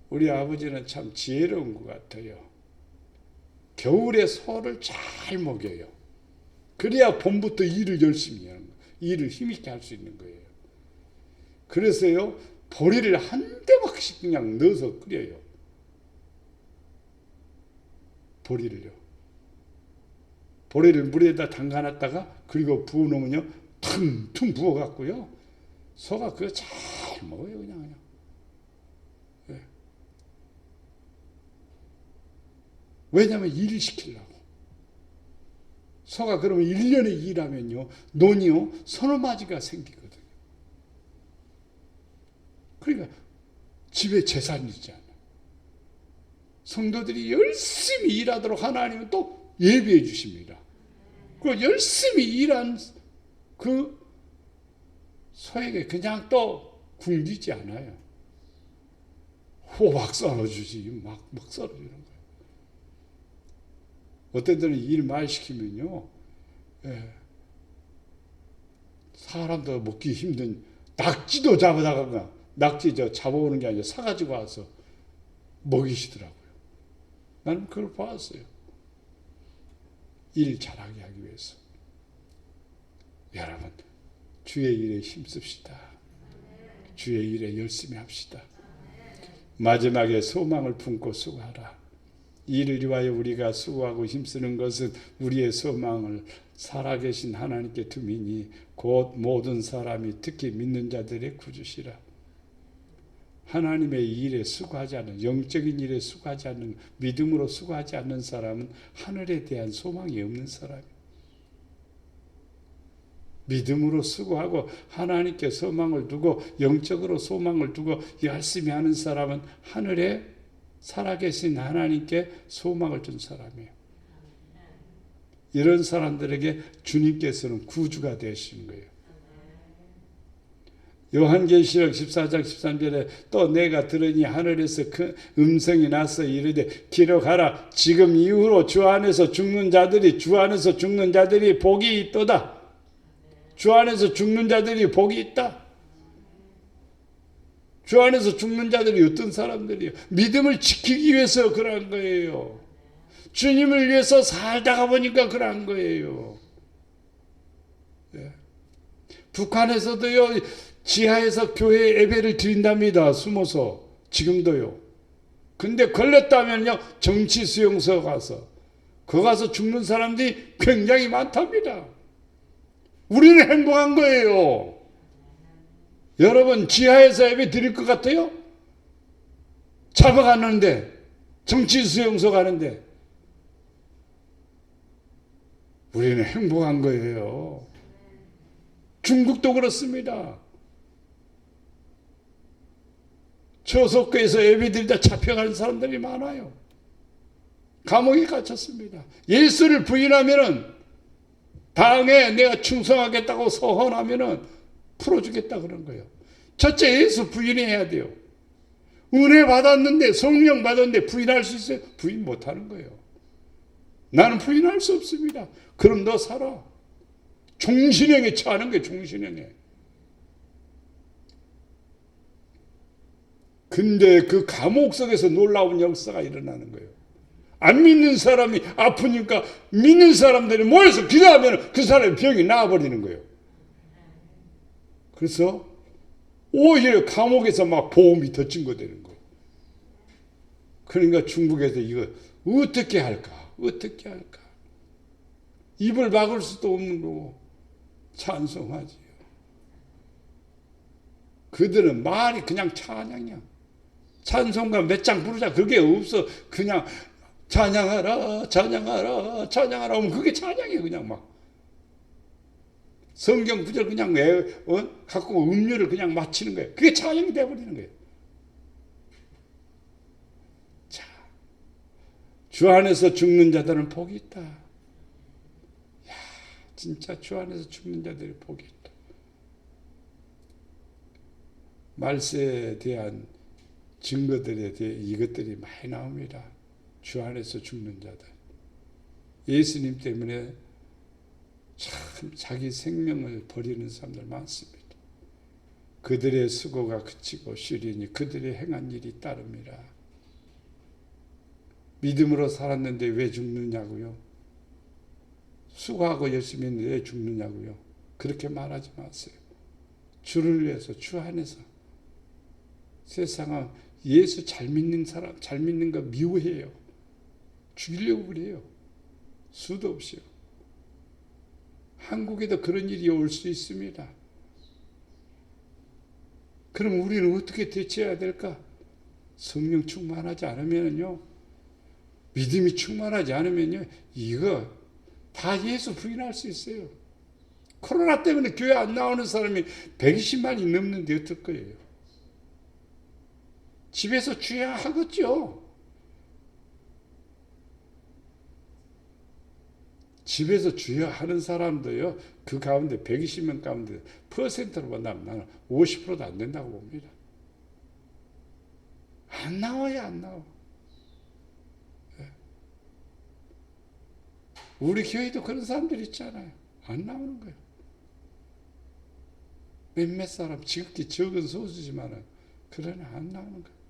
S1: 우리 아버지는 참 지혜로운 것 같아요. 겨울에 소를 잘 먹여요. 그래야 봄부터 일을 열심히 하는 거예요. 일을 힘있게 할 수 있는 거예요. 그래서요, 보리를 한 대박씩 그냥 넣어서 끓여요. 보리를 물에다 담가놨다가 그리고 부어놓으면요, 퉁퉁 부어갖고요, 소가 그거 잘 먹어요, 그냥. 네. 왜냐하면 일을 시키려고. 소가 그러면 1년에 일하면요, 논이요, 서너 마지가 생기거든요. 그러니까 집에 재산이잖아요. 성도들이 열심히 일하도록 하나님은 또 예비해 주십니다. 그 열심히 일한 그 소에게 그냥 또 굶기지 않아요. 호박 썰어주지, 막 썰어주는 거예요. 어떤 때는 일 많이 시키면요, 예, 사람도 먹기 힘든 낙지도 잡아다가, 낙지 잡아오는 게 아니라 사가지고 와서 먹이시더라고요. 나는 그걸 봤어요. 일 잘하게 하기 위해서. 여러분, 주의 일에 힘씁시다. 주의 일에 열심히 합시다. 마지막에 소망을 품고 수고하라. 이를 위하여 우리가 수고하고 힘쓰는 것은 우리의 소망을 살아계신 하나님께 둠이니 곧 모든 사람이 특히 믿는 자들의 구주시라. 하나님의 일에 수고하지 않는, 영적인 일에 수고하지 않는, 믿음으로 수고하지 않는 사람은 하늘에 대한 소망이 없는 사람이에요. 믿음으로 수고하고 하나님께 소망을 두고 영적으로 소망을 두고 열심히 하는 사람은 하늘에 살아계신 하나님께 소망을 준 사람이에요. 이런 사람들에게 주님께서는 구주가 되시는 거예요. 요한계시록 14장 13절에 또 내가 들으니 하늘에서 큰 음성이 나서 이르되 기록하라. 지금 이후로 주 안에서 죽는 자들이 복이 있도다. 주 안에서 죽는 자들이 복이 있다. 주 안에서 죽는 자들이 어떤 사람들이에요? 믿음을 지키기 위해서 그런 거예요. 주님을 위해서 살다가 보니까 그런 거예요. 네. 북한에서도요, 지하에서 교회 예배를 드린답니다. 숨어서. 지금도요. 근데 걸렸다면요, 정치 수용소 가서. 거기 가서 죽는 사람들이 굉장히 많답니다. 우리는 행복한 거예요. 여러분, 지하에서 예배 드릴 것 같아요? 잡아갔는데, 정치 수용소 가는데. 우리는 행복한 거예요. 중국도 그렇습니다. 저속교에서 예배드리다 잡혀가는 사람들이 많아요. 감옥에 갇혔습니다. 예수를 부인하면은, 당에 내가 충성하겠다고 서원하면은 풀어주겠다 그런 거예요. 첫째, 예수 부인해야 돼요. 은혜 받았는데, 성령 받았는데 부인할 수 있어요? 부인 못하는 거예요. 나는 부인할 수 없습니다. 그럼 너 살아. 종신형에 처하는 거예요. 종신형에. 근데 그 감옥 속에서 놀라운 역사가 일어나는 거예요. 안 믿는 사람이 아프니까 믿는 사람들이 모여서 기도하면 그 사람의 병이 나아버리는 거예요. 그래서 오히려 감옥에서 막 보험이 더 증거되는 거예요. 그러니까 중국에서 이거 어떻게 할까? 입을 막을 수도 없는 거고 찬송하지요. 그들은 말이 그냥 찬양이야. 찬송가 몇 장 부르자 그게 없어. 그냥 찬양하라 하면 그게 찬양이에요. 그냥 막 성경 구절 그냥 갖고 음료를 그냥 마치는 거예요. 그게 찬양이 되어버리는 거예요. 자, 주 안에서 죽는 자들은 복이 있다. 진짜 주 안에서 죽는 자들이 복이 있다. 말세에 대한 증거들에 대해 이것들이 많이 나옵니다. 주 안에서 죽는 자들. 예수님 때문에 참 자기 생명을 버리는 사람들 많습니다. 그들의 수고가 그치고 시련이 그들의 행한 일이 따릅니다. 믿음으로 살았는데 왜 죽느냐고요? 수고하고 열심히 했는데 왜 죽느냐고요? 그렇게 말하지 마세요. 주를 위해서 주 안에서. 세상은 예수 잘 믿는 사람, 잘 믿는 거 미워해요. 죽이려고 그래요. 수도 없이요. 한국에도 그런 일이 올 수 있습니다. 그럼 우리는 어떻게 대처해야 될까? 성령 충만하지 않으면요, 믿음이 충만하지 않으면요, 이거 다 예수 부인할 수 있어요. 코로나 때문에 교회 안 나오는 사람이 120만이 넘는데 어떨 거예요? 집에서 주야 하겠죠. 집에서 주야 하는 사람도요, 그 가운데 120명 가운데 퍼센트로 본다면 나는 50%도 안 된다고 봅니다. 안 나와요, 안 나와. 우리 교회도 그런 사람들 있잖아요. 안 나오는 거예요. 몇몇 사람, 지극히 적은 소수지만은, 그러나 안 나오는 거예요.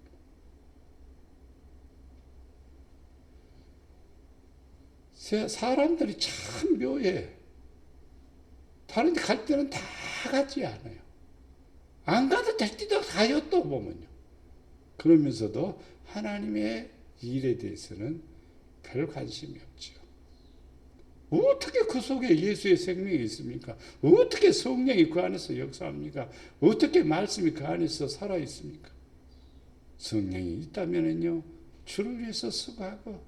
S1: 사람들이 참 묘해. 다른 데 갈 때는 다 가지 않아요. 안 가도 될 때도 가요, 또 보면요. 그러면서도 하나님의 일에 대해서는 별 관심이 없죠. 어떻게 그 속에 예수의 생명이 있습니까? 어떻게 성령이 그 안에서 역사합니까? 어떻게 말씀이 그 안에서 살아있습니까? 성령이 있다면요, 주를 위해서 수고하고,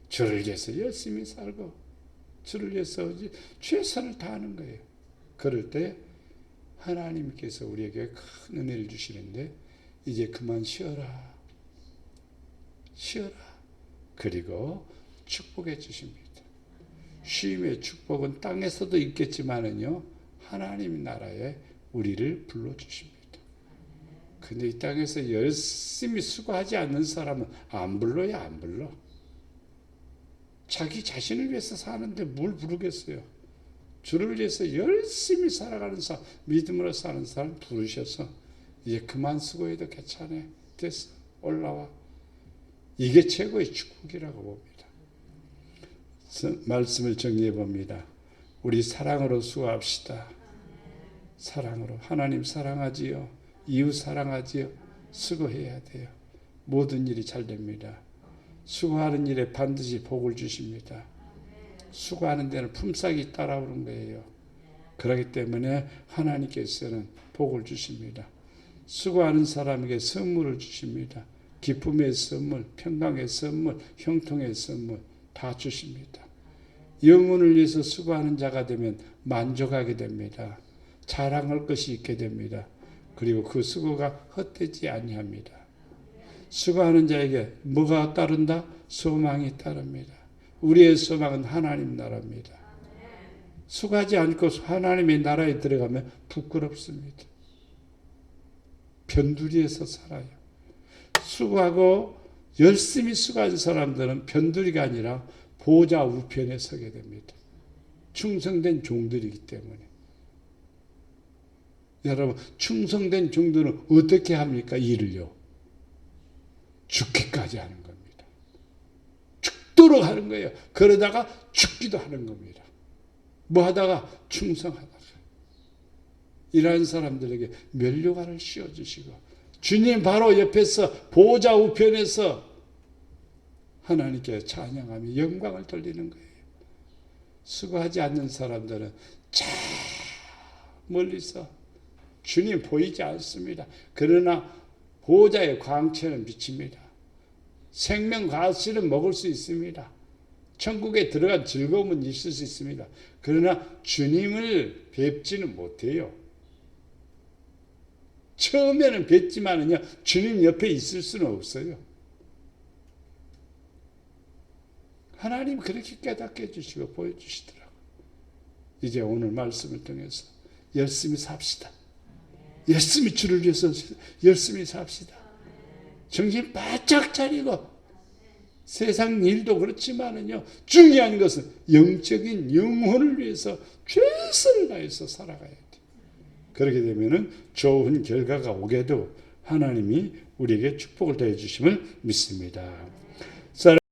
S1: 주를 위해서 열심히 살고, 주를 위해서 최선을 다하는 거예요. 그럴 때 하나님께서 우리에게 큰 은혜를 주시는데, 이제 그만 쉬어라. 쉬어라. 그리고 축복해 주십니다. 쉼의 축복은 땅에서도 있겠지만은요, 하나님 나라에 우리를 불러주십니다. 근데 이 땅에서 열심히 수고하지 않는 사람은 안 불러요, 안 불러. 자기 자신을 위해서 사는데 뭘 부르겠어요? 주를 위해서 열심히 살아가는 사람, 믿음으로 사는 사람 부르셔서 이제 그만 수고해도 괜찮아. 됐어. 올라와. 이게 최고의 축복이라고 봅니다. 말씀을 정리해 봅니다. 우리 사랑으로 수고합시다. 사랑으로. 하나님 사랑하지요. 이웃 사랑하지요. 수고해야 돼요. 모든 일이 잘 됩니다. 수고하는 일에 반드시 복을 주십니다. 수고하는 데는 품삯이 따라오는 거예요. 그렇기 때문에 하나님께서는 복을 주십니다. 수고하는 사람에게 선물을 주십니다. 기쁨의 선물, 평강의 선물, 형통의 선물 다 주십니다. 영혼을 위해서 수고하는 자가 되면 만족하게 됩니다. 자랑할 것이 있게 됩니다. 그리고 그 수고가 헛되지 아니합니다. 수고하는 자에게 뭐가 따른다? 소망이 따릅니다. 우리의 소망은 하나님 나라입니다. 수고하지 않고 하나님의 나라에 들어가면 부끄럽습니다. 변두리에서 살아요. 수고하고 열심히 수고하는 사람들은 변두리가 아니라 보좌 우편에 서게 됩니다. 충성된 종들이기 때문에. 여러분, 충성된 종들은 어떻게 합니까? 일을요. 죽기까지 하는 겁니다. 죽도록 하는 거예요. 그러다가 죽기도 하는 겁니다. 뭐 하다가? 충성하다가. 이러한 사람들에게 면류관을 씌워주시고, 주님 바로 옆에서 보좌 우편에서 하나님께 찬양하며 영광을 돌리는 거예요. 수고하지 않는 사람들은 저 멀리서 주님 보이지 않습니다. 그러나 보좌의 광채는 비칩니다. 생명 과실은 먹을 수 있습니다. 천국에 들어간 즐거움은 있을 수 있습니다. 그러나 주님을 뵙지는 못해요. 처음에는 뵙지만은요, 주님 옆에 있을 수는 없어요. 하나님 그렇게 깨닫게 해주시고 보여주시더라고요. 이제 오늘 말씀을 통해서 열심히 삽시다. 열심히 주를 위해서 열심히 삽시다. 정신 바짝 차리고 세상 일도 그렇지만은요, 중요한 것은 영적인 영혼을 위해서 최선을 다해서 살아가야 돼. 그렇게 되면은 좋은 결과가 오게도 하나님이 우리에게 축복을 더해 주심을 믿습니다.